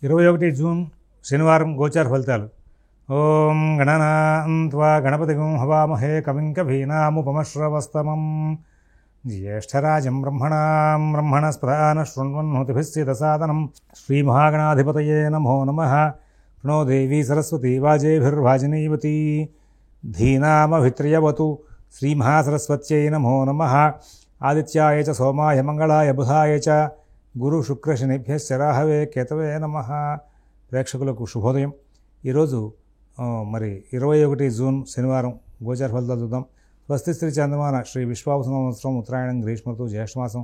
21 June శనివారం గోచార ఫలితాలు. ఓం గణనాన్త్వా గణపతిగం హవామహే కవిం కవీనాముపమశ్రవస్తమం జ్యేష్ఠరాజం బ్రహ్మణస్పదాన శృణ్వన్నోతిభిస్సిదసాదనం శ్రీమహాగణాధిపతయే నమో నమః. ప్రణో దేవీ సరస్వతీ వాజేభిర్వాజినీవతి ధీనామభిత్రియవతు శ్రీమహాసరస్వత్యై నమో నమః. ఆదిత్యాయ చ సోమాయ మంగళాయ బుధాయ చ గురు శుక్ర శనిభ్యశ్చ రాహవే కేతవే నమః. ప్రేక్షకులకు శుభోదయం. ఈరోజు 21 జూన్ శనివారం గోచార ఫలితాలు చూద్దాం. స్వస్తి శ్రీ చంద్రమాన శ్రీ విశ్వావసు సంవత్సరం ఉత్తరాయణం గ్రీష్మఋతువు జ్యేష్ఠమాసం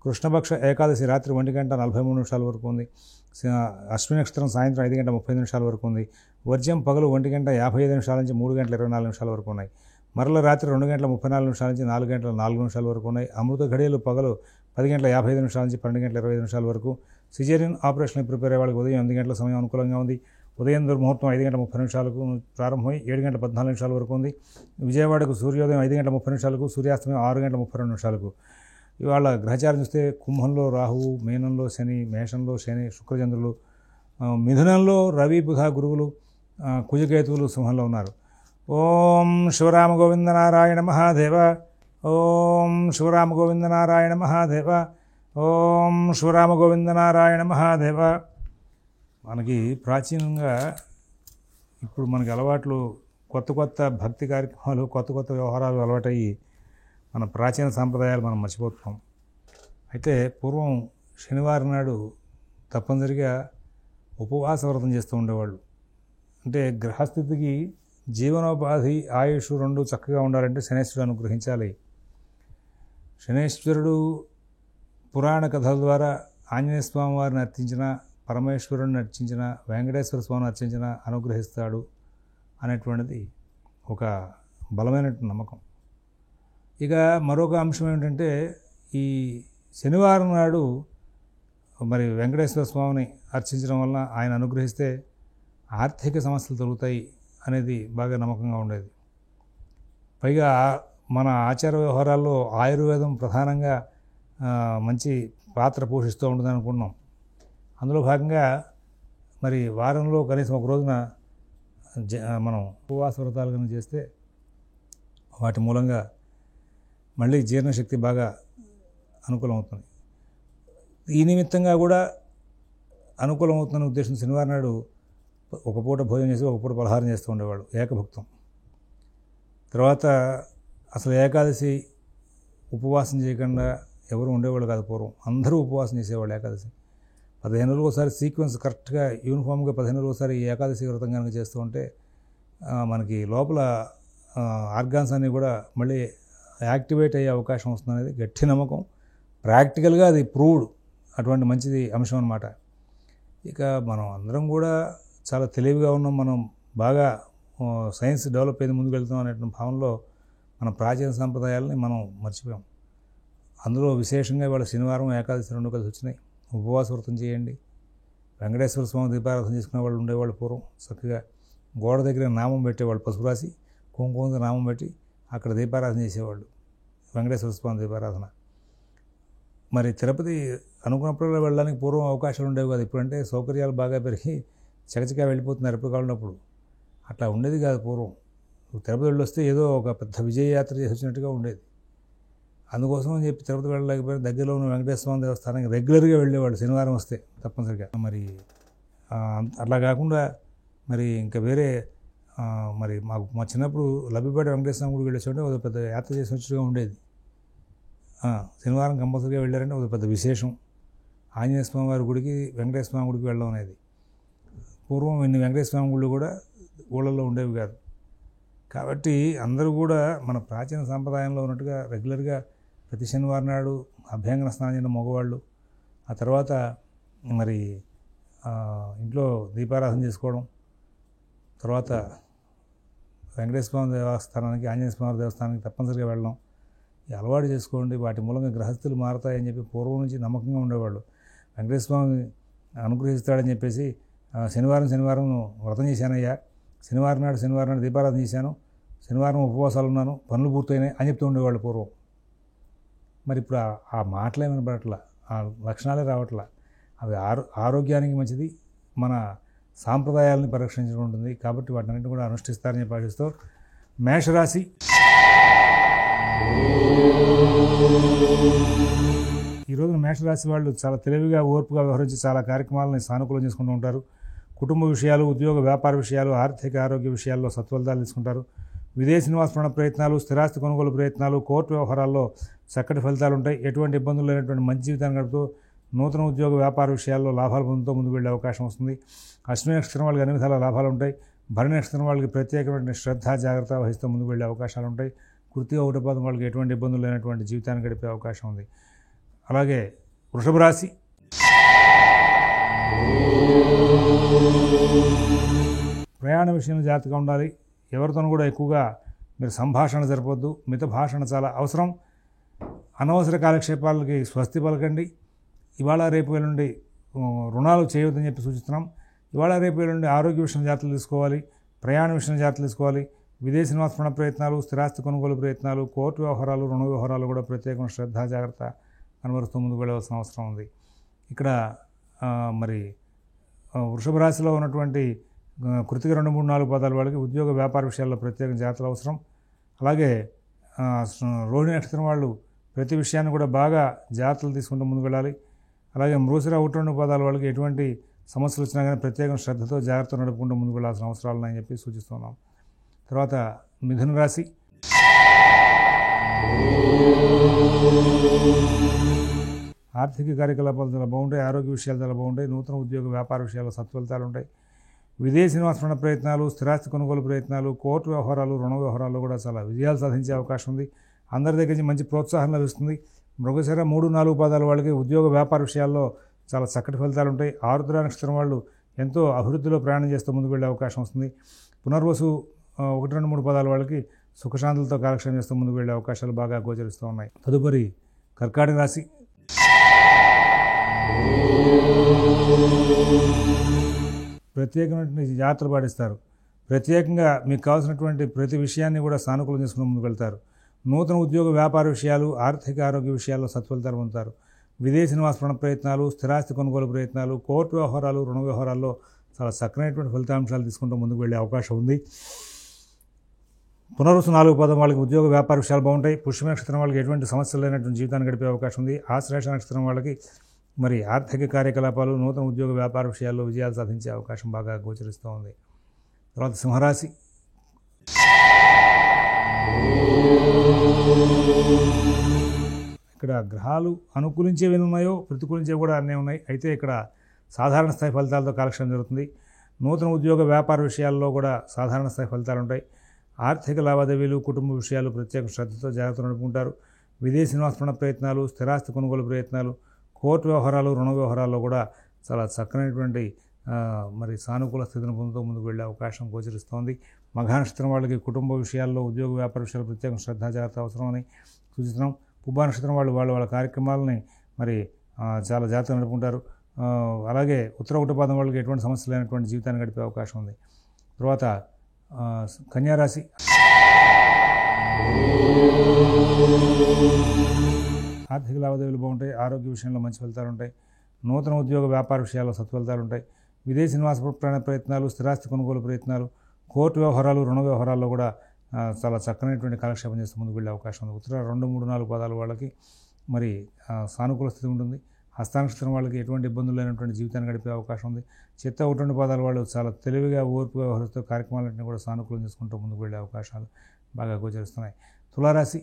కృష్ణపక్ష ఏకాదశి రాత్రి 1:43 వరకు ఉంది. అశ్విని నక్షత్రం సాయంత్రం 5:30 వరకు ఉంది. వర్జ్యం పగలు 1:55 నుంచి 3:24 వరకు ఉన్నాయి. మరల రాత్రి 2:34 నుంచి 4:04 వరకు ఉన్నాయి. అమృత ఘడియలు పగలు 10:55 నుంచి 12:25 వరకు. సిజేరియన్ ఆపరేషన్ ప్రిపేర్ అయ్యే వాళ్ళకి ఉదయం 8 గంటల సమయం అనుకూలంగా ఉంది. ఉదయం దుర్ముహూర్తం 5:30 ప్రారంభమై 7:14 వరకు ఉంది. విజయవాడకు సూర్యోదయం 5:30, సూర్యాస్తమయం 6:32. ఇవాళ గ్రహచారం చూస్తే కుంభంలో రాహువు, మీనంలో శని, మేషంలో శని శుక్రచంద్రులు, మిథునంలో రవి బుధ గురువులు, కుజకేతువులు సింహంలో ఉన్నారు. ఓం శివరామ గోవింద నారాయణ మహాదేవ. ఓం శివరామ గోవింద నారాయణ మహాదేవ. ఓం శివరామ గోవింద నారాయణ మహాదేవ. మనకి ప్రాచీనంగా ఇప్పుడు మనకి అలవాట్లు కొత్త భక్తి కార్యక్రమాలు, కొత్త వ్యవహారాలు అలవాటయ్యి మన ప్రాచీన సాంప్రదాయాలు మనం మర్చిపోతున్నాం. అయితే పూర్వం శనివారం నాడు తప్పనిసరిగా ఉపవాస వ్రతం చేస్తూ ఉండేవాళ్ళు. అంటే గ్రహస్థితికి జీవనోపాధి, ఆయుష్ రెండు చక్కగా ఉండాలంటే శనేశ్వరుడు అనుగ్రహించాలి. శనేశ్వరుడు పురాణ కథల ద్వారా ఆంజనేయ స్వామి వారిని అర్చించిన, పరమేశ్వరుడిని అర్చించిన, వెంకటేశ్వర స్వామిని అర్చించిన అనుగ్రహిస్తాడు అనేటువంటిది ఒక బలమైన నమ్మకం. ఇక మరొక అంశం ఏమిటంటే, ఈ శనివారం నాడు మరి వెంకటేశ్వర స్వామిని అర్చించడం వల్ల ఆయన అనుగ్రహిస్తే ఆర్థిక సమస్యలు తొలుగుతాయి అనేది బాగా నమ్మకంగా ఉండేది. పైగా మన ఆచార వ్యవహారాల్లో ఆయుర్వేదం ప్రధానంగా మంచి పాత్ర పోషిస్తూ ఉంటుంది అనుకున్నాం. అందులో భాగంగా మరి వారంలో కనీసం ఒక రోజున మనం ఉపవాస వ్రతాలు కనుక చేస్తే వాటి మూలంగా మళ్ళీ జీర్ణశక్తి బాగా అనుకూలం అవుతుంది. ఈ నిమిత్తంగా కూడా అనుకూలం అవుతున్న ఉద్దేశం శనివారం నాడు ఒక పూట భోజనం చేసి ఒక పూట పలహారం చేస్తూ ఉండేవాళ్ళు, ఏకభుక్తం. తర్వాత అసలు ఏకాదశి ఉపవాసం చేయకుండా ఎవరు ఉండేవాళ్ళు కాదు పూర్వం. అందరూ ఉపవాసం చేసేవాళ్ళు ఏకాదశి. 15 రోజులకు ఒకసారి సీక్వెన్స్ కరెక్ట్గా యూనిఫామ్గా 15 రోజులకు ఒకసారి ఈ ఏకాదశి వ్రతం కనుక చేస్తూ ఉంటే మనకి లోపల ఆర్గాన్స్ అన్నీ కూడా మళ్ళీ యాక్టివేట్ అయ్యే అవకాశం వస్తుంది అనేది గట్టి నమ్మకం. ప్రాక్టికల్గా అది ప్రూవ్డ్, అటువంటి మంచిది అంశం అన్నమాట. ఇక మనం అందరం కూడా చాలా తెలివిగా ఉన్నాం, మనం బాగా సైన్స్ డెవలప్ అయ్యి ముందుకు వెళ్తాం అనేటువంటి భావనలో మన ప్రాచీన సాంప్రదాయాలని మనం మర్చిపోయాం. అందులో విశేషంగా ఇవాళ శనివారం ఏకాదశి రెండు కలిసి వచ్చినాయి. ఉపవాస వ్రతం చేయండి. వెంకటేశ్వర స్వామి దీపారాధన చేసుకునే వాళ్ళు ఉండేవాళ్ళు పూర్వం. చక్కగా గోడ దగ్గర నామం పెట్టేవాళ్ళు, పసుపు రాసి కుంకుమంతో నామం పెట్టి అక్కడ దీపారాధన చేసేవాళ్ళు, వెంకటేశ్వర స్వామి దీపారాధన. మరి తిరుపతి అనుకున్నప్పుడు వెళ్ళడానికి పూర్వం అవకాశాలు ఉండేవి కాదు. ఇప్పుడంటే సౌకర్యాలు బాగా పెరిగి చకచకా వెళ్ళిపోతున్నారు ఎప్పుడు కావాలన్నప్పుడు. అట్లా ఉండేది కాదు పూర్వం. తిరుపతి వెళ్ళొస్తే ఏదో ఒక పెద్ద విజయయాత్ర చేసి వచ్చినట్టుగా ఉండేది. అందుకోసం అని చెప్పి తిరుపతి వెళ్ళలేకపోయి దగ్గరలో ఉన్న వెంకటేశ్వర స్వామి దేవస్థానానికి రెగ్యులర్గా వెళ్ళేవాళ్ళు శనివారం వస్తే తప్పనిసరిగా. మరి అట్లా కాకుండా మరి ఇంకా వేరే మరి మా చిన్నప్పుడు లబ్బిపేట వెంకటేశ్వర స్వామి గుడికి వెళ్ళొచ్చుంటే ఒక పెద్ద యాత్ర చేసి వచ్చినట్టుగా ఉండేది. శనివారం కంపల్సరీగా వెళ్ళారంటే ఒక పెద్ద విశేషం. ఆంజనేయ స్వామి వారి గుడికి, వెంకటేశ్వర స్వామి గుడికి వెళ్ళడం అనేది. పూర్వం ఇన్ని వెంకటేశ్వర స్వామి గుళ్ళు కూడా ఊళ్ళల్లో ఉండేవి కాదు. కాబట్టి అందరూ కూడా మన ప్రాచీన సాంప్రదాయంలో ఉన్నట్టుగా రెగ్యులర్గా ప్రతి శనివారం నాడు అభ్యంగన స్నానం చేయడం మగవాళ్ళు, ఆ తర్వాత మరి ఇంట్లో దీపారాధన చేసుకోవడం, తర్వాత వెంకటేశ్వర స్వామి దేవస్థానానికి, ఆంజనేయ స్వామి దేవస్థానానికి తప్పనిసరిగా వెళ్ళడం, ఈ అలవాటు చేసుకోండి. వాటి మూలంగా గ్రహస్థులు మారతాయని చెప్పి పూర్వం నుంచి నమ్మకంగా ఉండేవాళ్ళు. వెంకటేశ్వర స్వామి అనుగ్రహిస్తాడని చెప్పేసి శనివారం వ్రతం చేశానయ్యా, శనివారం నాడు దీపారాధన చేశాను, శనివారం ఉపవాసాలు ఉన్నాను, పనులు పూర్తయినాయి అని చెప్తూ ఉండేవాళ్ళు పూర్వం. మరి ఇప్పుడు ఆ మాటలే వినపడట్లా, ఆ లక్షణాలే రావట్లా. అవి ఆరోగ్యానికి మంచిది, మన సాంప్రదాయాలని పరిరక్షించడం ఉంటుంది. కాబట్టి వాటిని కూడా అనుష్ఠిస్తారని భావిస్తూ మేషరాశి ఈ రోజున మేషరాశి వాళ్ళు చాలా తెలివిగా ఓర్పుగా వ్యవహరించి చాలా కార్యక్రమాలని సానుకూలం చేసుకుంటూ ఉంటారు. కుటుంబ విషయాలు, ఉద్యోగ వ్యాపార విషయాలు, ఆర్థిక ఆరోగ్య విషయాల్లో సత్ఫలితాలు తీసుకుంటారు. విదేశీ నివాస ప్రయత్నాలు, స్థిరాస్తి కొనుగోలు ప్రయత్నాలు, కోర్టు వ్యవహారాల్లో చక్కటి ఫలితాలు ఉంటాయి. ఎటువంటి ఇబ్బందులు లేనటువంటి మంచి జీవితాన్ని గడుపుతూ నూతన ఉద్యోగ వ్యాపార విషయాల్లో లాభాలు పొందుతూ ముందుకు వెళ్ళే అవకాశం వస్తుంది. అశ్విని నక్షత్రం వాళ్ళకి అన్ని విధాల లాభాలు ఉంటాయి. భరణి నక్షత్రం వాళ్ళకి ప్రత్యేకమైన శ్రద్ధ జాగ్రత్త వహిస్తూ ముందుకు వెళ్ళే అవకాశాలు ఉంటాయి. కృతిగా ఒకటి పాదం వాళ్ళకి ఎటువంటి ఇబ్బందులు లేనటువంటి జీవితాన్ని గడిపే అవకాశం ఉంది. అలాగే వృషభ రాశి ప్రయాణ విషయంలో జాగ్రత్తగా ఉండాలి. ఎవరితోనూ కూడా ఎక్కువగా మీరు సంభాషణ జరపొద్దు. మిత భాషణ చాలా అవసరం. అనవసర కాలక్షేపాలకి స్వస్తి పలకండి. ఇవాళ రేపు నుండి రుణాలు చేయొద్దని చెప్పి సూచిస్తున్నాం. ఇవాళ రేపు నుండి ఆరోగ్య విషయం జాగ్రత్తలు తీసుకోవాలి. ప్రయాణ విషయం జాగ్రత్తలు తీసుకోవాలి. విదేశీ నివాస ప్రయత్నాలు, స్థిరాస్తి కొనుగోలు ప్రయత్నాలు, కోర్టు వ్యవహారాలు, రుణ వ్యవహారాలు కూడా ప్రత్యేకమైన శ్రద్ధ జాగ్రత్త కనబరుస్తూ ముందుకు వెళ్ళవలసిన అవసరం ఉంది. ఇక్కడ మరి వృషభ రాశిలో ఉన్నటువంటి కృతిక 2, 3, 4 పాదాల వాళ్ళకి ఉద్యోగ వ్యాపార విషయాల్లో ప్రత్యేక జాగ్రత్తలు అవసరం. అలాగే రోహిణి నక్షత్రం వాళ్ళు ప్రతి విషయాన్ని కూడా బాగా జాగ్రత్తలు తీసుకుంటూ ముందుకు వెళ్ళాలి. అలాగే మృగశిర 1, 2 పాదాల వాళ్ళకి ఎటువంటి సమస్యలు వచ్చినా కానీ ప్రత్యేక శ్రద్ధతో జాగ్రత్త నడుపుకుంటూ ముందుకు వెళ్ళాల్సిన అవసరాలు ఉన్నాయని చెప్పి సూచిస్తున్నాం. తర్వాత మిథున రాశి ఆర్థిక కార్యకలాపాలు చాలా బాగుంటాయి. ఆరోగ్య విషయాలు చాలా బాగుంటాయి. నూతన ఉద్యోగ వ్యాపార విషయాల్లో సత్ఫలితాలు ఉంటాయి. విదేశీ నివాస ప్రయత్నాలు, స్థిరాస్తి కొనుగోలు ప్రయత్నాలు, కోర్టు వ్యవహారాలు, రుణ వ్యవహారాల్లో కూడా చాలా విజయాలు సాధించే అవకాశం ఉంది. అందరి దగ్గర నుంచి మంచి ప్రోత్సాహం లభిస్తుంది. మృగశిర 3, 4 పాదాల వాళ్ళకి ఉద్యోగ వ్యాపార విషయాల్లో చాలా చక్కటి ఫలితాలు ఉంటాయి. ఆరుద్ర నక్షత్రం వాళ్ళు ఎంతో అభివృద్ధిలో ప్రయాణం చేస్తూ ముందుకు వెళ్ళే అవకాశం వస్తుంది. పునర్వసు 1, 2, 3 పాదాల వాళ్ళకి సుఖశాంతులతో కాలక్షేపం చేస్తూ ముందుకు వెళ్ళే అవకాశాలు బాగా గోచరిస్తూ ఉన్నాయి. తదుపరి కర్కాటక రాశి ప్రత్యేకమైన జాగ్రత్తలు పాటిస్తారు. ప్రత్యేకంగా మీకు కావాల్సినటువంటి ప్రతి విషయాన్ని కూడా సానుకూలం చేసుకుని ముందుకు వెళ్తారు. నూతన ఉద్యోగ వ్యాపార విషయాలు, ఆర్థిక ఆరోగ్య విషయాల్లో సత్ఫలితాలు పొందుతారు. విదేశీ నివాస ప్రయత్నాలు, స్థిరాస్తి కొనుగోలు ప్రయత్నాలు, కోర్టు వ్యవహారాలు, రుణ వ్యవహారాల్లో చాలా చక్కనైనటువంటి ఫలితాంశాలు తీసుకుంటూ ముందుకు వెళ్ళే అవకాశం ఉంది. పునర్వసు 4 పాదం వాళ్ళకి ఉద్యోగ వ్యాపార విషయాలు బాగుంటాయి. పుష్య నక్షత్రం వాళ్ళకి ఎటువంటి సమస్యలు లేనటువంటి జీవితాన్ని గడిపే అవకాశం ఉంది. ఆశ్లేష నక్షత్రం వాళ్ళకి మరి ఆర్థిక కార్యకలాపాలు, నూతన ఉద్యోగ వ్యాపార విషయాల్లో విజయాలు సాధించే అవకాశం బాగా గోచరిస్తూ ఉంది. తర్వాత సింహరాశి ఇక్కడ గ్రహాలు అనుకూలించేవి ఉన్నాయో ప్రతికూలించేవి కూడా అన్నీ ఉన్నాయి. అయితే ఇక్కడ సాధారణ స్థాయి ఫలితాలతో కాలక్షేపం జరుగుతుంది. నూతన ఉద్యోగ వ్యాపార విషయాల్లో కూడా సాధారణ స్థాయి ఫలితాలు ఉంటాయి. ఆర్థిక లావాదేవీలు, కుటుంబ విషయాలు ప్రత్యేక శ్రద్ధతో జాగ్రత్త నడుపుకుంటారు. విదేశీ నివాస ప్రయత్నాలు, స్థిరాస్తి కొనుగోలు ప్రయత్నాలు, కోర్టు వ్యవహారాలు, రుణ వ్యవహారాల్లో కూడా చాలా చక్కనైనటువంటి మరి సానుకూల స్థితిని పొందుతూ ముందుకు వెళ్ళే అవకాశం గోచరిస్తోంది. మఘా నక్షత్రం వాళ్ళకి కుటుంబ విషయాల్లో, ఉద్యోగ వ్యాపార విషయాలు ప్రత్యేక శ్రద్ధ జాగ్రత్త అవసరమని సూచిస్తున్నాం. పుబ్బా నక్షత్రం వాళ్ళ కార్యక్రమాలని మరి చాలా జాగ్రత్తగా నడుపుకుంటారు. అలాగే ఉత్తర 1 పాదం వాళ్ళకి ఎటువంటి సమస్య లేనటువంటి జీవితాన్ని గడిపే అవకాశం ఉంది. తర్వాత కన్యారాశి ఆర్థిక లావాదేవీలు బాగుంటాయి. ఆరోగ్య విషయంలో మంచి ఫలితాలు ఉంటాయి. నూతన ఉద్యోగ వ్యాపార విషయాల్లో సత్ఫలితాలు ఉంటాయి. విదేశీ నివాస ప్రయత్నాలు, స్థిరాస్తి కొనుగోలు ప్రయత్నాలు, కోర్టు వ్యవహారాలు, రుణ వ్యవహారాల్లో కూడా చాలా చక్కనైనటువంటి కాలక్షేపం చేస్తూ ముందుకు వెళ్ళే అవకాశం ఉంది. ఉత్తర 2, 3, 4 పాదాల వాళ్ళకి మరి సానుకూల స్థితి ఉంటుంది. హస్తానక్షత్రం వాళ్ళకి ఎటువంటి ఇబ్బందులు లేనటువంటి జీవితాన్ని గడిపే అవకాశం ఉంది. చిత్త 1, 2 పాదాల వాళ్ళు చాలా తెలివిగా ఓర్పుగా వ్యవహరిస్తూ కార్యక్రమాలన్నింటినీ కూడా సానుకూలం చేసుకుంటూ ముందుకు వెళ్ళే అవకాశాలు బాగా గోచరిస్తున్నాయి. తులారాశి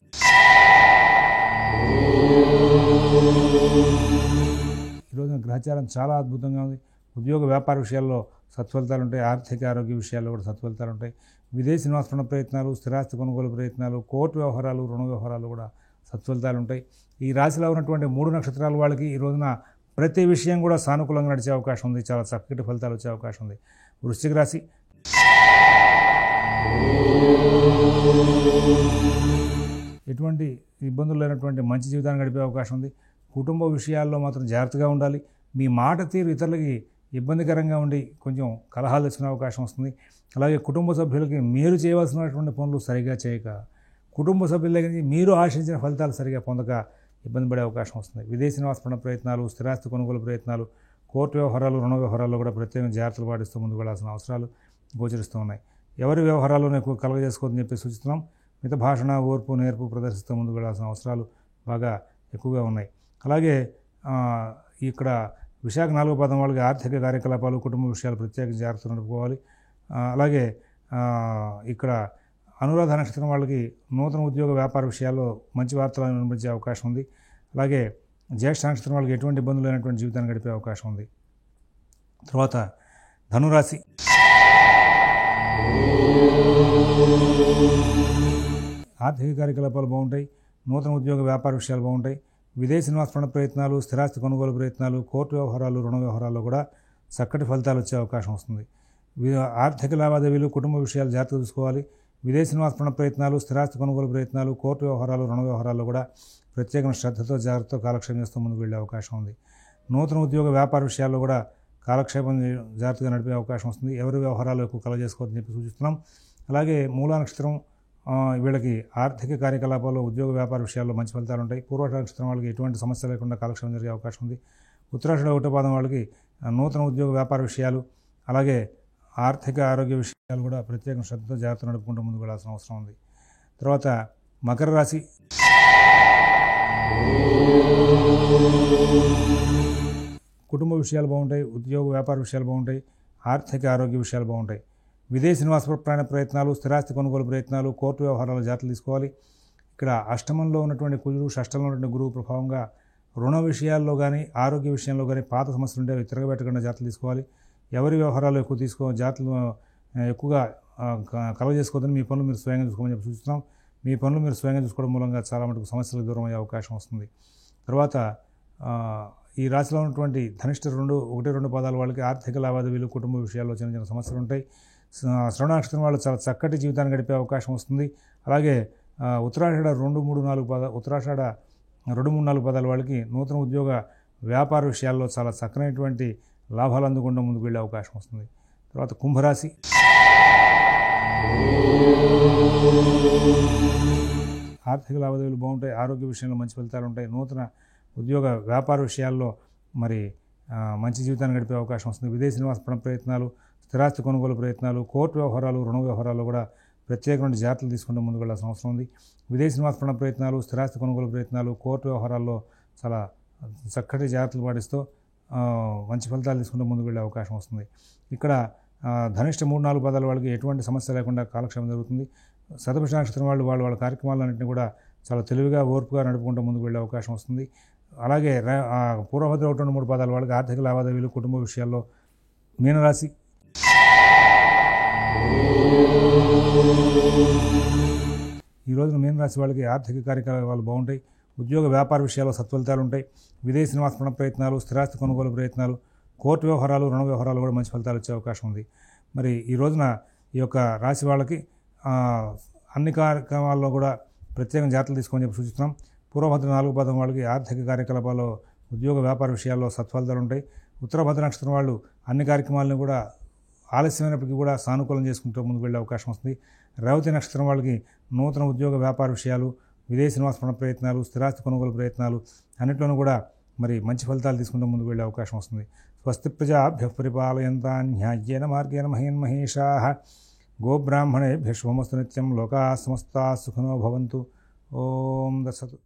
ఈరోజున గ్రహచారం చాలా అద్భుతంగా ఉంది. ఉద్యోగ వ్యాపార విషయాల్లో సత్ఫలితాలు ఉంటాయి. ఆర్థిక ఆరోగ్య విషయాల్లో కూడా సత్ఫలితాలు ఉంటాయి. విదేశీ నివాస ప్రయత్నాలు, స్థిరాస్తి కొనుగోలు ప్రయత్నాలు, కోర్టు వ్యవహారాలు, రుణ వ్యవహారాలు కూడా సత్ఫలితాలు ఉంటాయి. ఈ రాశిలో ఉన్నటువంటి 3 నక్షత్రాల వాళ్ళకి ఈ రోజున ప్రతి విషయం కూడా సానుకూలంగా నడిచే అవకాశం ఉంది. చాలా చక్కటి ఫలితాలు వచ్చే అవకాశం ఉంది. వృశ్చిక రాశి ఎటువంటి ఇబ్బందులు లేనటువంటి మంచి జీవితాన్ని గడిపే అవకాశం ఉంది. కుటుంబ విషయాల్లో మాత్రం జాగ్రత్తగా ఉండాలి. మీ మాట తీరు ఇతరులకి ఇబ్బందికరంగా ఉండి కొంచెం కలహాలు తెచ్చుకునే అవకాశం వస్తుంది. అలాగే కుటుంబ సభ్యులకి మీరు చేయవలసినటువంటి పనులు సరిగా చేయక, కుటుంబ సభ్యుల దగ్గర నుంచి మీరు ఆశించిన ఫలితాలు సరిగా పొందక ఇబ్బంది పడే అవకాశం వస్తుంది. విదేశీ నివాస ప్రయత్నాలు, స్థిరాస్తి కొనుగోలు ప్రయత్నాలు, కోర్టు వ్యవహారాలు, రుణ వ్యవహారాల్లో కూడా ప్రత్యేకంగా జాగ్రత్తలు పాటిస్తూ ముందుకు వెళ్లాల్సిన అవసరాలు గోచరిస్తూ ఉన్నాయి. ఎవరి వ్యవహారాలను ఎక్కువ కలగజేసుకోవద్దని చెప్పి సూచిస్తున్నాం. మిత భాషణ, ఓర్పు, నేర్పు ప్రదర్శిస్తూ ముందుకు వెళ్లాల్సిన అవసరాలు బాగా ఎక్కువగా ఉన్నాయి. అలాగే ఇక్కడ విశాఖ 4వ పాదం వాళ్ళకి ఆర్థిక కార్యకలాపాలు, కుటుంబ విషయాలు ప్రత్యేక జాగ్రత్తలు నడుపుకోవాలి. అలాగే ఇక్కడ అనురాధ నక్షత్రం వాళ్ళకి నూతన ఉద్యోగ వ్యాపార విషయాల్లో మంచి వార్తలను వినిపించే అవకాశం ఉంది. అలాగే జ్యేష్ఠ నక్షత్రం వాళ్ళకి ఎటువంటి ఇబ్బందులు లేనటువంటి జీవితాన్ని గడిపే అవకాశం ఉంది. తర్వాత ధనురాశి. ఆర్థిక కార్యకలాపాలు బాగుంటాయి. నూతన ఉద్యోగ వ్యాపార విషయాలు బాగుంటాయి. విదేశీ నివాస ప్రయత్నాలు, స్థిరాస్తి కొనుగోలు ప్రయత్నాలు, కోర్టు వ్యవహారాలు, రుణ వ్యవహారాల్లో కూడా చక్కటి ఫలితాలు వచ్చే అవకాశం వస్తుంది. ఆర్థిక లావాదేవీలు, కుటుంబ విషయాలు జాగ్రత్తగా చూసుకోవాలి. విదేశీ నివాస ప్రయత్నాలు, స్థిరాస్తి కొనుగోలు ప్రయత్నాలు, కోర్టు వ్యవహారాలు, రుణ వ్యవహారాల్లో కూడా ప్రత్యేకమైన శ్రద్ధతో జాగ్రత్తతో కాలక్షేపం చేస్తూ ముందుకు వెళ్ళే అవకాశం ఉంది. నూతన ఉద్యోగ వ్యాపార విషయాల్లో కూడా కాలక్షేపం జాగ్రత్తగా నడిపే అవకాశం వస్తుంది. ఎవరి వ్యవహారాలు ఎక్కువ కలగజేసుకోవద్దని చెప్పి సూచిస్తున్నాం. అలాగే మూలా నక్షత్రం వీళ్ళకి ఆర్థిక కార్యకలాపాలు, ఉద్యోగ వ్యాపార విషయాల్లో మంచి ఫలితాలు ఉంటాయి. పూర్వాషాఢ నక్షత్రం వాళ్ళకి ఎటువంటి సమస్య లేకుండా కాలక్షేపం జరిగే అవకాశం ఉంది. ఉత్తరాషాఢ 1వ పాదం వాళ్ళకి నూతన ఉద్యోగ వ్యాపార విషయాలు, అలాగే ఆర్థిక ఆరోగ్య విషయాలు కూడా ప్రత్యేక శ్రద్ధతో జాగ్రత్త నడుపుకుంటూ ముందుకు వెళ్ళాల్సిన అవసరం ఉంది. తర్వాత మకర రాశి. కుటుంబ విషయాలు బాగుంటాయి. ఉద్యోగ వ్యాపార విషయాలు బాగుంటాయి. ఆర్థిక ఆరోగ్య విషయాలు బాగుంటాయి. విదేశీ నివాస ప్రయత్నాలు, స్థిరాస్తి కొనుగోలు ప్రయత్నాలు, కోర్టు వ్యవహారాలు జాగ్రత్తలు తీసుకోవాలి. ఇక్కడ అష్టమంలో ఉన్నటువంటి కుజుడు, షష్టంలో ఉన్నటువంటి గురువు ప్రభావంగా రుణ విషయాల్లో కానీ, ఆరోగ్య విషయంలో కానీ పాత సమస్యలు ఉంటే అవి తిరగబెట్టకుండా జాగ్రత్తలు తీసుకోవాలి. ఎవరి వ్యవహారాలు ఎక్కువ జాగ్రత్తలు ఎక్కువగా కలగజేసుకోవద్దని మీ పనులు మీరు స్వయంగా చూసుకోమని చెప్పి సూచిస్తున్నాం. మీ పనులు మీరు స్వయంగా చూసుకోవడం మూలంగా చాలా మటుకు సమస్యలకు దూరం అయ్యే అవకాశం వస్తుంది. తర్వాత ఈ రాశిలో ఉన్నటువంటి ధనిష్ట 1-2 పాదాల వాళ్ళకి ఆర్థిక లావాదేవీలు, కుటుంబ విషయాల్లో చిన్న చిన్న సమస్యలు ఉంటాయి. శ్రవణ నక్షత్రం వాళ్ళు చాలా చక్కటి జీవితాన్ని గడిపే అవకాశం వస్తుంది. అలాగే ఉత్తరాషాఢ 2-3-4 పాదాల వాళ్ళకి నూతన ఉద్యోగ వ్యాపార విషయాల్లో చాలా చక్కనైనటువంటి లాభాలు అందుకుండా ముందుకు వెళ్ళే అవకాశం వస్తుంది. తర్వాత కుంభరాశి. ఆర్థిక లావాదేవీలు బాగుంటాయి. ఆరోగ్య విషయంలో మంచి ఫలితాలు ఉంటాయి. నూతన ఉద్యోగ వ్యాపార విషయాల్లో మరి మంచి జీవితాన్ని గడిపే అవకాశం వస్తుంది. విదేశీ నివాస ప్రయత్నాలు, స్థిరాస్తి కొనుగోలు ప్రయత్నాలు, కోర్టు వ్యవహారాలు, రుణ వ్యవహారాల్లో కూడా ప్రత్యేకమైన జాగ్రత్తలు తీసుకుంటూ ముందుకు వెళ్ళాల్సిన అవసరం ఉంది. విదేశీ నివాస ప్రయత్నాలు, స్థిరాస్తి కొనుగోలు ప్రయత్నాలు, కోర్టు వ్యవహారాల్లో చాలా చక్కటి జాగ్రత్తలు పాటిస్తూ మంచి ఫలితాలు తీసుకుంటూ ముందుకు వెళ్ళే అవకాశం వస్తుంది. ఇక్కడ ధనిష్ట 3-4 పాదాల వాళ్ళకి ఎటువంటి సమస్య లేకుండా కాలక్షేపం జరుగుతుంది. శతభిష నక్షత్రం వాళ్ళ కార్యక్రమాలన్నింటినీ కూడా చాలా తెలివిగా, ఓర్పుగా నడుపుకుంటూ ముందుకు వెళ్ళే అవకాశం వస్తుంది. అలాగే పూర్వభద్ర 1-3 పాదాల వాళ్ళకి ఆర్థిక లావాదేవీలు, కుటుంబ విషయాల్లో. మీనరాశి. ఈ రోజున మీనరాశి వాళ్ళకి ఆర్థిక కార్యకలాపాలు బాగుంటాయి. ఉద్యోగ వ్యాపార విషయాల్లో సత్ఫలితాలు ఉంటాయి. విదేశీ నివాస ప్రయత్నాలు, స్థిరాస్తి కొనుగోలు ప్రయత్నాలు, కోర్టు వ్యవహారాలు, రుణ వ్యవహారాలు కూడా మంచి ఫలితాలు వచ్చే అవకాశం ఉంది. మరి ఈ రోజున ఈ యొక్క రాశి వాళ్ళకి అన్ని కార్యక్రమాల్లో కూడా ప్రత్యేకంగా జాగ్రత్తలు తీసుకొని చెప్పి సూచిస్తున్నాం. పూర్వభద్ర 4వ పాదం వాళ్ళకి ఆర్థిక కార్యకలాపాల్లో, ఉద్యోగ వ్యాపార విషయాల్లో సత్ఫలితాలు ఉంటాయి. ఉత్తరభద్ర నక్షత్రం వాళ్ళు అన్ని కార్యక్రమాలను కూడా ఆలస్యమైనప్పటికీ కూడా సానుకూలం చేసుకుంటూ ముందుకు వెళ్ళే అవకాశం వస్తుంది. రేవతి నక్షత్రం వాళ్ళకి నూతన ఉద్యోగ వ్యాపార విషయాలు, విదేశీ నివాస ప్రయత్నాలు, స్థిరాస్తి కొనుగోలు ప్రయత్నాలు అన్నింటిలోనూ కూడా మరి మంచి ఫలితాలు తీసుకుంటూ ముందుకు వెళ్ళే అవకాశం వస్తుంది. స్వస్తి ప్రజాభ్యః పరిపాలయంతాం న్యాయ్యేన మార్గేణ మహీన్మహేషాః గోబ్రాహ్మణేభ్యః శుభమస్తు నిత్యం. లోకాః సమస్తాః సుఖినో భవంతు. ఓం దత్సతు.